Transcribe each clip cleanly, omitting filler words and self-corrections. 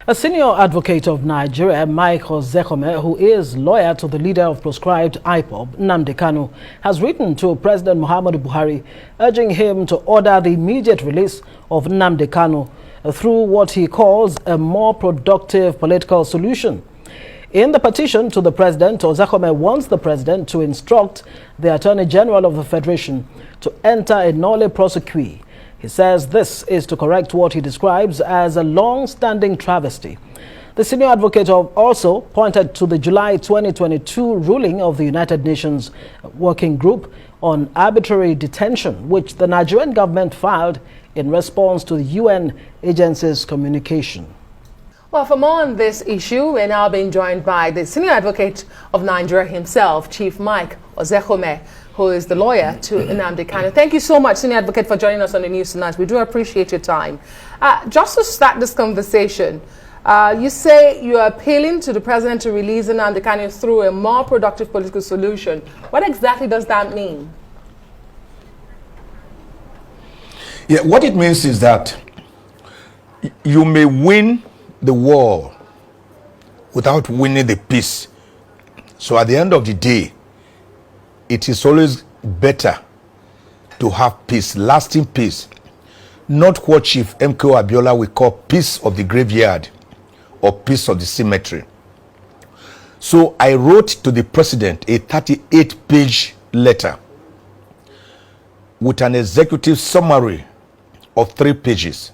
A senior advocate of Nigeria, Mike Ozekome, who is lawyer to the leader of proscribed IPOB, Nnamdi Kanu, has written to President Muhammadu Buhari, urging him to order the immediate release of Nnamdi Kanu through what he calls a more productive political solution. In the petition to the president, Ozekhome wants the president to instruct the Attorney General of the Federation to enter a nolle prosequi. He says this is to correct what he describes as a long-standing travesty. The senior advocate also pointed to the July 2022 ruling of the United Nations Working Group on arbitrary detention, which the Nigerian government filed in response to the UN agency's communication. Well, for more on this issue, we're now being joined by the senior advocate of Nigeria himself, Chief Mike Ozekome, who is the lawyer to Nnamdi Kanu. Thank you so much, senior advocate, for joining us on the news tonight. We do appreciate your time. Just to start this conversation, you say you are appealing to the president to release Nnamdi Kanu through a more productive political solution. What exactly does that mean? Yeah, what it means is that you may win the war without winning the peace. So at the end of the day, it is always better to have peace, lasting peace, not what Chief MKO Abiola will call peace of the graveyard or peace of the cemetery. So I wrote to the president a 38-page letter with an executive summary of 3 pages,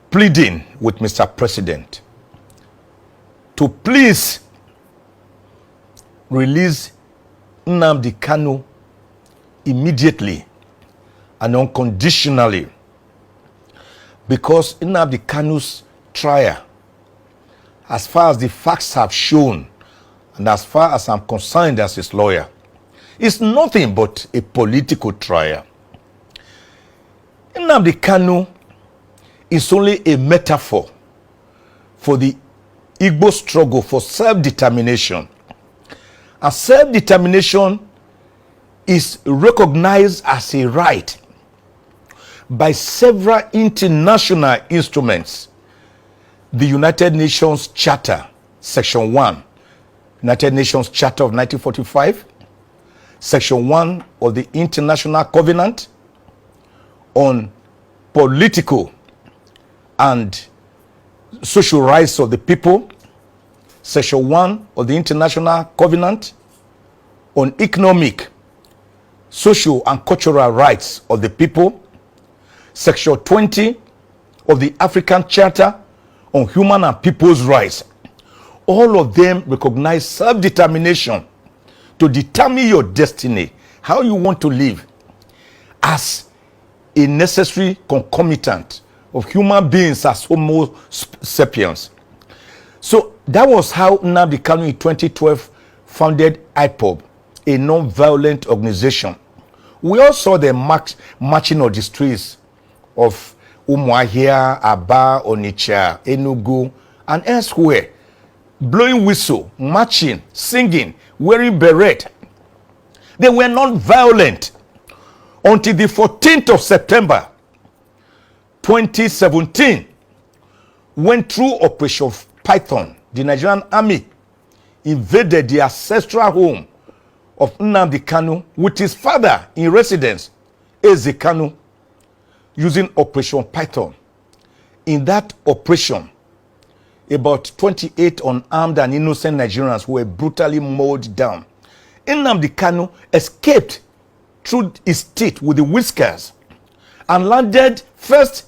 pleading with Mr. President to please release Nnamdi Kanu immediately and unconditionally, because Nnamdi Kanu's trial, as far as the facts have shown and as far as I'm concerned as his lawyer, is nothing but a political trial. Nnamdi Kanu is only a metaphor for the Igbo struggle for self-determination. And self-determination is recognized as a right by several international instruments. The United Nations Charter, Section 1, United Nations Charter of 1945, Section 1 of the International Covenant on Political and Social Rights of the People, Section 1 of the International Covenant on Economic, Social and Cultural Rights of the People, Section 20 of the African Charter on Human and People's Rights. All of them recognize self-determination to determine your destiny, how you want to live, as a necessary concomitant of human beings as Homo sapiens. So that was how Nnamdi Kanu in 2012 founded IPOB, a non-violent organization. We all saw the marching of the streets of Umuahia, Aba, Onitsha, Enugu, and elsewhere, blowing whistle, marching, singing, wearing beret. They were not violent until the 14th of September 2017, when through Operation Python, the Nigerian army invaded the ancestral home of Nnamdi Kanu with his father in residence, Ozekhome Kanu, using Operation Python. In that operation, about 28 unarmed and innocent Nigerians were brutally mowed down. Nnamdi Kanu escaped through his teeth with the whiskers and landed first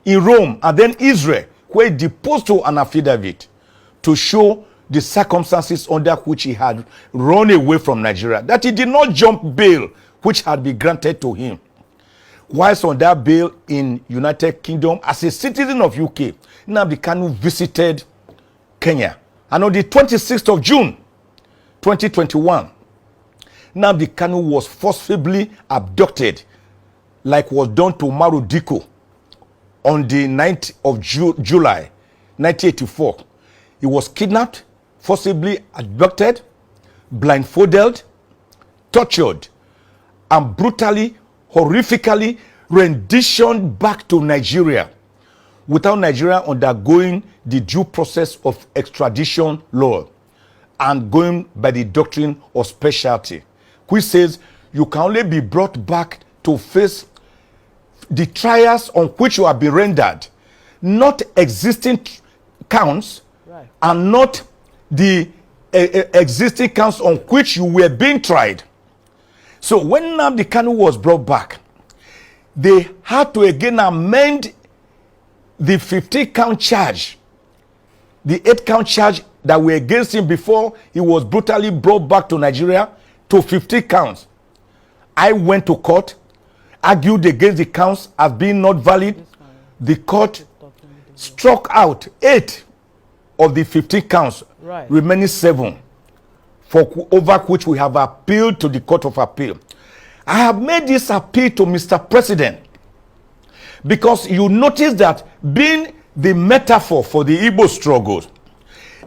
in Rome and then Israel, where he deposed to an affidavit to show the circumstances under which he had run away from Nigeria, that he did not jump bail which had been granted to him. Whilst on that bail in United Kingdom as a citizen of UK, Nnamdi Kanu visited Kenya. And on the 26th of June 2021, Nnamdi Kanu was forcibly abducted, like was done to Maru Diko on the 9th of July 1984. He was kidnapped, forcibly abducted, blindfolded, tortured, and brutally, horrifically renditioned back to Nigeria without Nigeria undergoing the due process of extradition law and going by the doctrine of specialty, which says you can only be brought back to face the trials on which you have been rendered, not existing counts, right, and not the existing counts on which you were being tried. So when Nnamdi Kanu was brought back, they had to again amend the 15-count charge, the 8-count charge that were against him before he was brutally brought back to Nigeria, to 15 counts. I went to court, argued against the counts as being not valid. The court struck out 8 of the 15 counts, right, remaining 7, over which we have appealed to the Court of Appeal. I have made this appeal to Mr. President because you notice that being the metaphor for the Igbo struggles,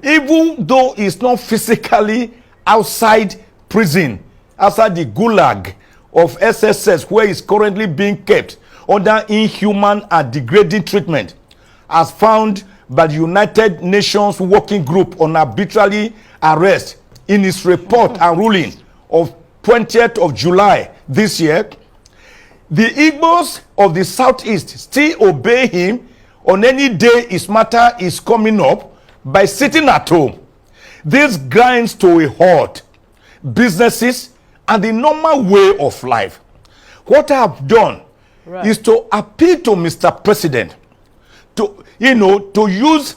even though it's not physically outside prison, outside the gulag of SSS where it's currently being kept under inhuman and degrading treatment, as found by the United Nations Working Group on Arbitrary Arrest in its report and ruling of 20th of July this year, the Igbos of the Southeast still obey him on any day his matter is coming up by sitting at home. This grinds to a halt businesses and the normal way of life. What I have done, right, is to appeal to Mr. President to, to use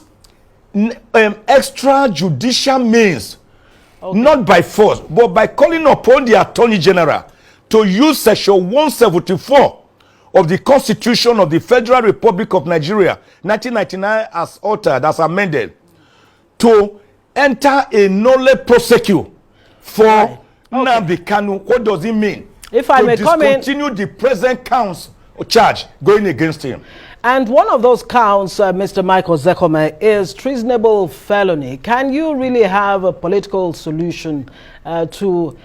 extrajudicial means, okay, not by force, but by calling upon the Attorney General to use Section 174 of the Constitution of the Federal Republic of Nigeria, 1999, as altered, as amended, to enter a nolle prosequi for, right, Nnamdi Kanu. What does it mean? If I may come in, discontinue the present counts charge going against him. And one of those counts, Mr. Mike Ozekome, is treasonable felony. Can you really have a political solution to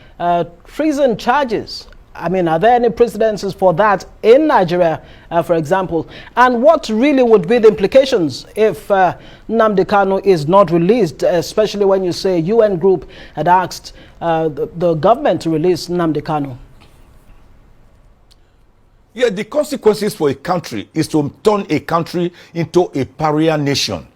treason charges? I mean, are there any precedences for that in Nigeria, for example? And what really would be the implications if Nnamdi Kanu is not released, especially when you say UN group had asked the government to release Nnamdi Kanu? Yeah, the consequences for a country is to turn a country into a pariah nation.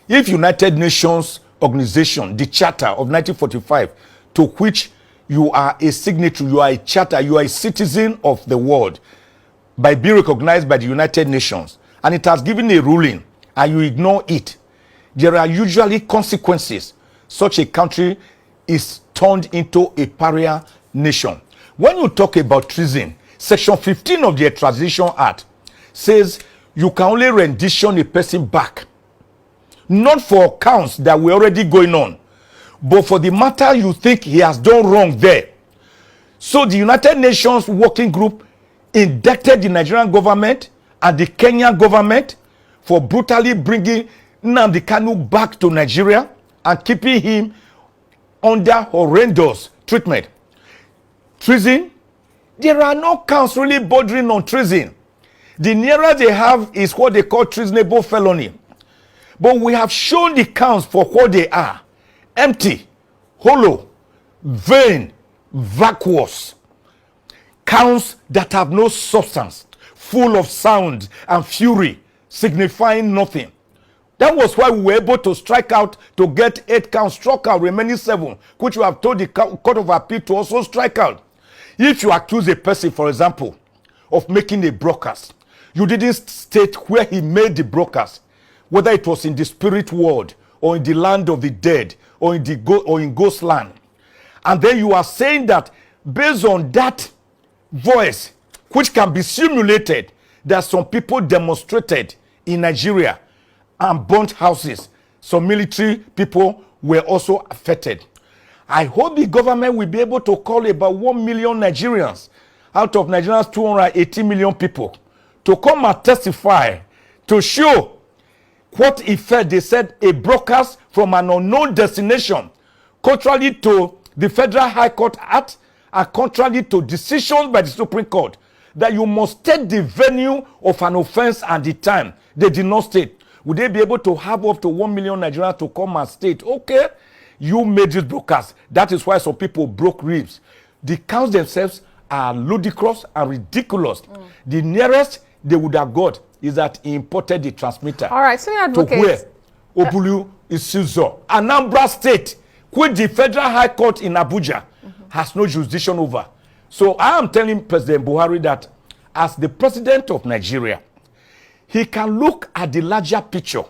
If United Nations Organization, the Charter of 1945, to which you are a signatory, you are a charter, you are a citizen of the world, by being recognized by the United Nations, and it has given a ruling, and you ignore it, there are usually consequences. Such a country is turned into a pariah nation. When you talk about treason, Section 15 of the Extradition Act says you can only rendition a person back, not for counts that were already going on, but for the matter you think he has done wrong there. So the United Nations Working Group indicted the Nigerian government and the Kenyan government for brutally bringing Nnamdi Kanu back to Nigeria and keeping him under horrendous treatment. Treason, there are no counts really bordering on treason. The nearest they have is what they call treasonable felony. But we have shown the counts for what they are: empty, hollow, vain, vacuous. Counts that have no substance, full of sound and fury, signifying nothing. That was why we were able to strike out to get 8 counts struck out, remaining 7, which we have told the Court of Appeal to also strike out. If you accuse a person, for example, of making a broadcast, you didn't state where he made the broadcast, whether it was in the spirit world or in the land of the dead or in ghost land. And then you are saying that based on that voice, which can be simulated, that some people demonstrated in Nigeria and burnt houses. Some military people were also affected. I hope the government will be able to call about 1 million Nigerians out of Nigeria's 280 million people to come and testify to show what effect they said a broadcast from an unknown destination, contrary to the Federal High Court Act and contrary to decisions by the Supreme Court, that you must state the venue of an offense and the time. They did not state. Would they be able to have up to 1 million Nigerians to come and state, okay, you made this broadcast. That is why some people broke ribs. The counts themselves are ludicrous and ridiculous. The nearest they would have got is that he imported the transmitter. All right, senior advocate. To where? Obulu is Suzo. Anambra State, which the Federal High Court in Abuja has no jurisdiction over. So I am telling President Buhari that as the president of Nigeria, he can look at the larger picture,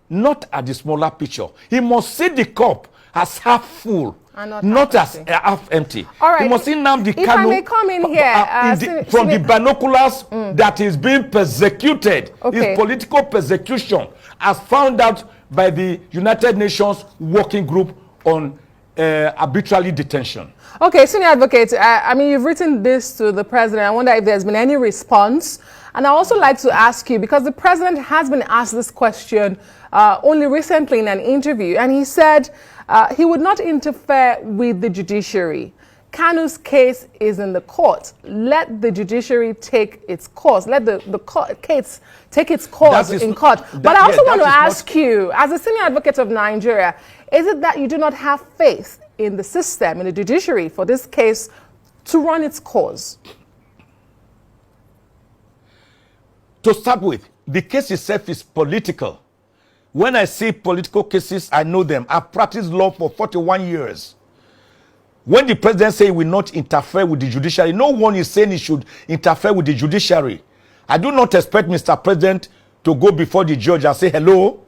not at the smaller picture. He must see the cup as half full, not as half empty. All right. He must see Nnamdi Kanu, if I may come in here, from the binoculars that is being persecuted, his political persecution, as found out by the United Nations Working Group on arbitrary detention. Okay, senior advocate, I mean, you've written this to the president. I wonder if there's been any response. And I also like to ask you, because the president has been asked this question only recently in an interview, and he said he would not interfere with the judiciary. Kanu's case is in the court. Let the judiciary take its course. Let the case take its course in court. But I also want to ask you, as a senior advocate of Nigeria, is it that you do not have faith in the system, in the judiciary, for this case to run its course? To start with, the case itself is political. When I see political cases, I know them. I've practiced law for 41 years. When the president says he will not interfere with the judiciary, no one is saying he should interfere with the judiciary. I do not expect Mr. President to go before the judge and say, hello,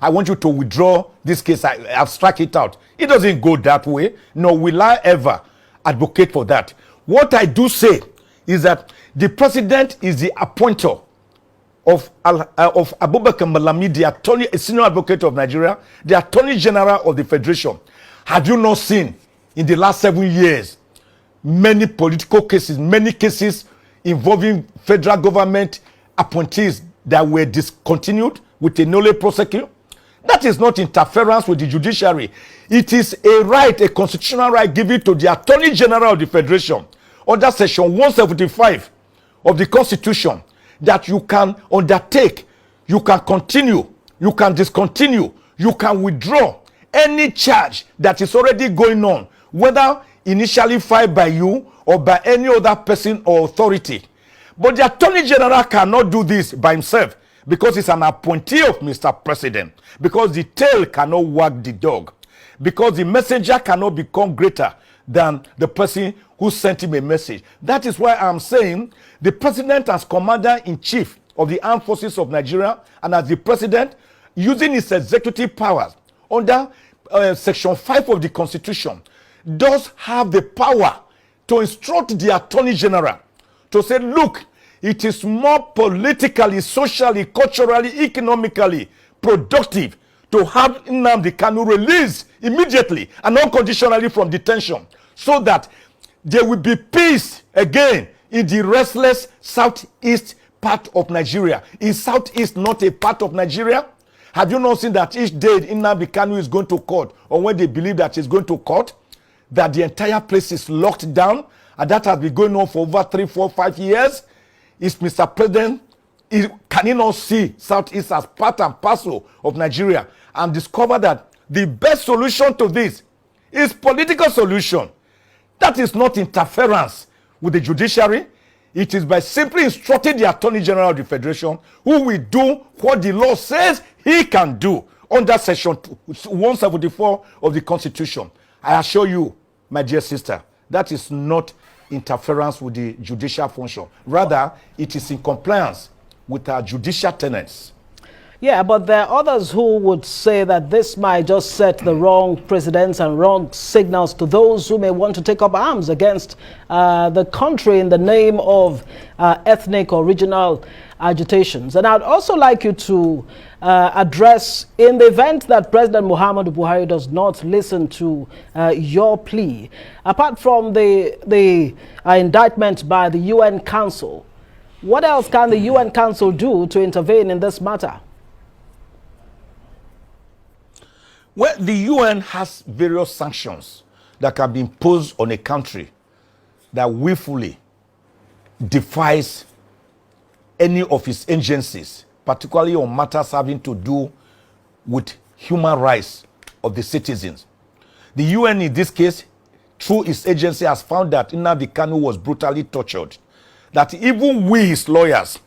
I want you to withdraw this case. I've struck it out. It doesn't go that way. Nor will I ever advocate for that. What I do say is that the president is the appointer of Abubakar Malami, the attorney, senior advocate of Nigeria, the attorney general of the federation. Have you not seen in the last 7 years many political cases, many cases involving federal government appointees that were discontinued with a nolle prosequi? That is not interference with the judiciary. It is a right, a constitutional right given to the attorney general of the federation under section 175 of the constitution, that you can undertake, you can continue, you can discontinue, you can withdraw any charge that is already going on, whether initially filed by you or by any other person or authority. But the Attorney General cannot do this by himself because he's an appointee of Mr. President, because the tail cannot wag the dog, because the messenger cannot become greater than the person who sent him a message. That is why I'm saying the president as commander-in-chief of the armed forces of Nigeria and as the president using his executive powers under section 5 of the constitution does have the power to instruct the attorney general to say, look, it is more politically, socially, culturally, economically productive to have Nnamdi Kanu released immediately and unconditionally from detention, so that there will be peace again in the restless southeast part of Nigeria. Is southeast not a part of Nigeria? Have you not seen that each day Nnamdi Kanu is going to court, or when they believe that he's going to court, that the entire place is locked down, and that has been going on for over 3, 4, 5 years? Is Mr. President, can he not see southeast as part and parcel of Nigeria and discover that the best solution to this is political solution? That is not interference with the judiciary. It is by simply instructing the Attorney General of the Federation, who will do what the law says he can do under section 174 of the Constitution. I assure you, my dear sister, that is not interference with the judicial function. Rather, it is in compliance with our judicial tenets. Yeah, but there are others who would say that this might just set the wrong precedents and wrong signals to those who may want to take up arms against the country in the name of ethnic or regional agitations. And I'd also like you to address, in the event that President Muhammadu Buhari does not listen to your plea, apart from the indictment by the UN Council, what else can the UN Council do to intervene in this matter? Well, the UN has various sanctions that can be imposed on a country that willfully defies any of his agencies, particularly on matters having to do with human rights of the citizens. The UN in this case, through its agency, has found that Nnamdi Kanu was brutally tortured. That even we, his lawyers,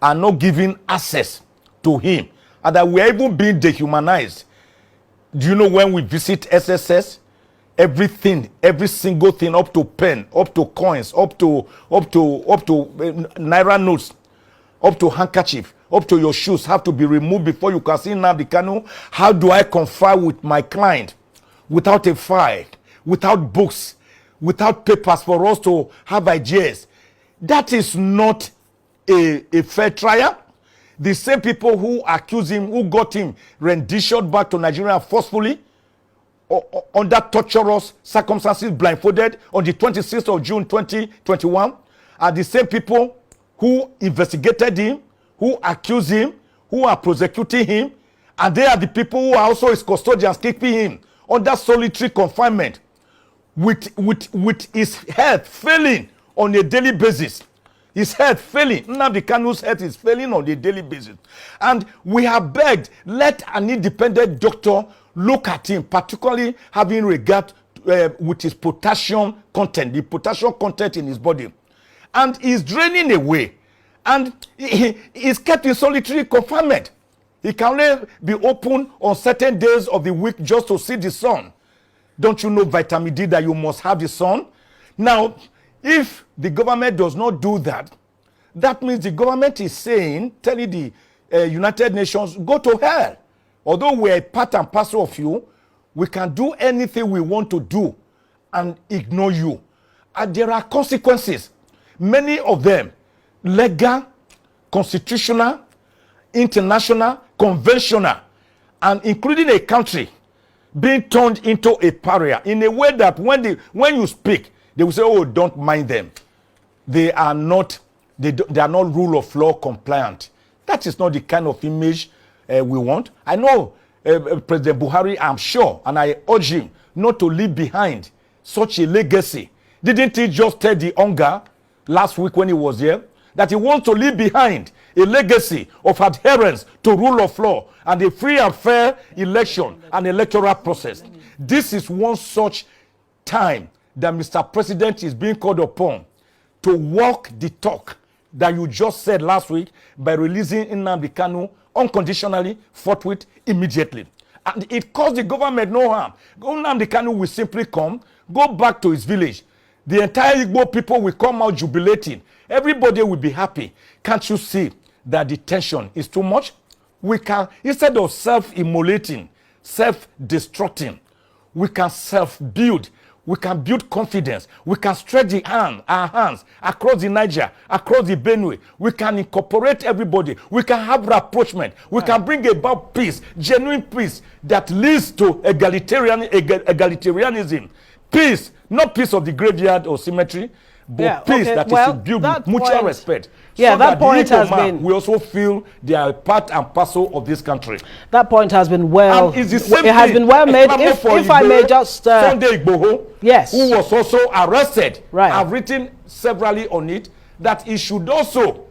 are not given access to him, and that we are even being dehumanized. Do you know when we visit SSS, everything, every single thing, up to pen, up to coins, up to naira notes, up to handkerchief, up to your shoes have to be removed before you can see Nnamdi Kanu? How do I confer with my client without a file, without books, without papers for us to have ideas? That is not a fair trial. The same people who accuse him, who got him renditioned back to Nigeria forcefully, under torturous circumstances, blindfolded on the 26th of June 2021, are the same people who investigated him, who accused him, who are prosecuting him, and they are the people who are also his custodians, keeping him under solitary confinement with his health failing on a daily basis. His health failing. Nnamdi Kanu's health is failing on a daily basis. And we have begged, let an independent doctor look at him, particularly having regard with his potassium content, the potassium content in his body. And he's draining away. And he is kept in solitary confinement. He can only be open on certain days of the week just to see the sun. Don't you know, vitamin D, that you must have the sun? Now, if the government does not do that, that means the government is saying, telling the United Nations, go to hell. Although we are part and parcel of you, we can do anything we want to do and ignore you. And there are consequences. Many of them, legal, constitutional, international, conventional, and including a country being turned into a pariah in a way that when you speak, they will say, oh, don't mind them. They are not rule of law compliant. That is not the kind of image we want. I know President Buhari, I'm sure, and I urge him not to leave behind such a legacy. Didn't he just tell the hunger last week when he was here that he wants to leave behind a legacy of adherence to rule of law and a free and fair election and electoral process? This is one such time that Mr. President is being called upon to walk the talk that you just said last week by releasing Nnamdi Kanu unconditionally, forthwith, immediately. And it caused the government no harm. Nnamdi Kanu will simply come, go back to his village. The entire Igbo people will come out jubilating. Everybody will be happy. Can't you see that the tension is too much? We can, instead of self-immolating, self-destructing, we can self-build. We can build confidence. We can stretch our hands across the Niger, across the Benue. We can incorporate everybody. We can have rapprochement. We can bring about peace, genuine peace that leads to egalitarianism. Peace, not peace of the graveyard or cemetery, but peace that is built with mutual respect. Yeah, so that point has been. We also feel they are part and parcel of this country. That point has been well. It has been well made. If I may just. Sunday Igboho, yes, who was also arrested. Right. I've written severally on it that he should also,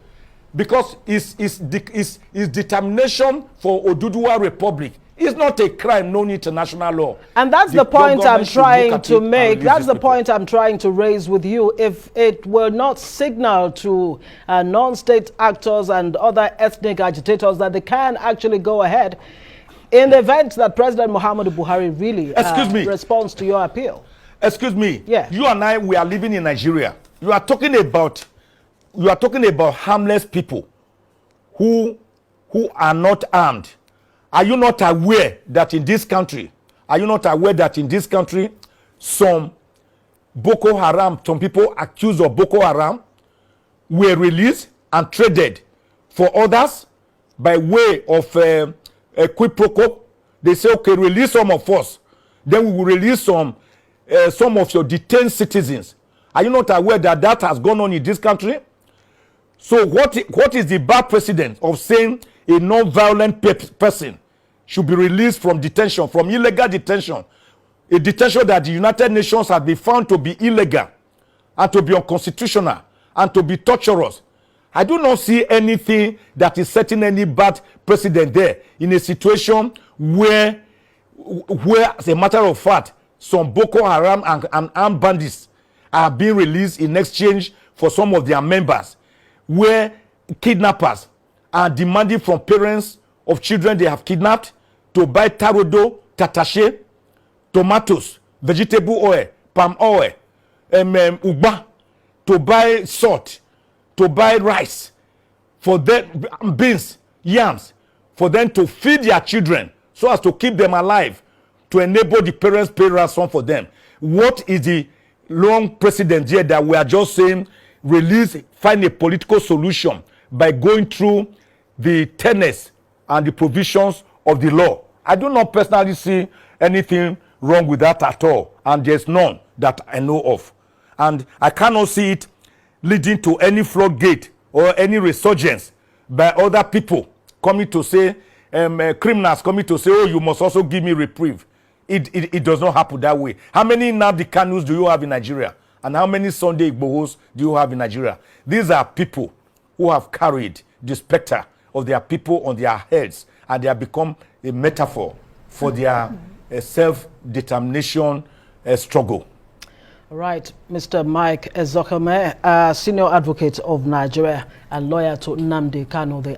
because his determination for Oduduwa Republic is not a crime known international law. And that's the point I'm trying to make. That's the point I'm trying to raise with you. If it will not signal to non-state actors and other ethnic agitators that they can actually go ahead in the event that President Muhammadu Buhari really responds to your appeal. Excuse me. Yeah. You and I, we are living in Nigeria. You are talking about harmless people who are not armed. Are you not aware that in this country, some Boko Haram, some people accused of Boko Haram were released and traded for others by way of a quid pro quo? They say, okay, release some of us. Then we will release some of your detained citizens. Are you not aware that that has gone on in this country? So what is the bad precedent of saying a non-violent person should be released from detention, from illegal detention, a detention that the United Nations has been found to be illegal and to be unconstitutional and to be torturous. I do not see anything that is setting any bad precedent there in a situation where as a matter of fact, some Boko Haram and armed bandits are being released in exchange for some of their members, where kidnappers are demanding from parents of children they have kidnapped to buy tarodo, tatashe, tomatoes, vegetable oil, palm oil, ugba, to buy salt, to buy rice, for them, beans, yams, for them to feed their children so as to keep them alive, to enable the parents pay ransom for them. What is the long precedent here that we are just saying find a political solution by going through the tenets and the provisions of the law? I do not personally see anything wrong with that at all, and there's none that I know of. And I cannot see it leading to any floodgate or any resurgence by other people coming to say, criminals coming to say, oh, you must also give me reprieve. It does not happen that way. How many Nnamdi Kanus do you have in Nigeria? And how many Sunday Igbohos do you have in Nigeria? These are people who have carried the specter of their people on their heads, and they have become a metaphor for their self-determination struggle. All right, Mr. Mike Ozekome, senior advocate of Nigeria and lawyer to Nnamdi Kanu, the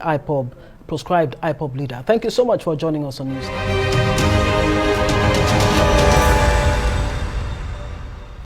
proscribed IPOB leader. Thank you so much for joining us on News.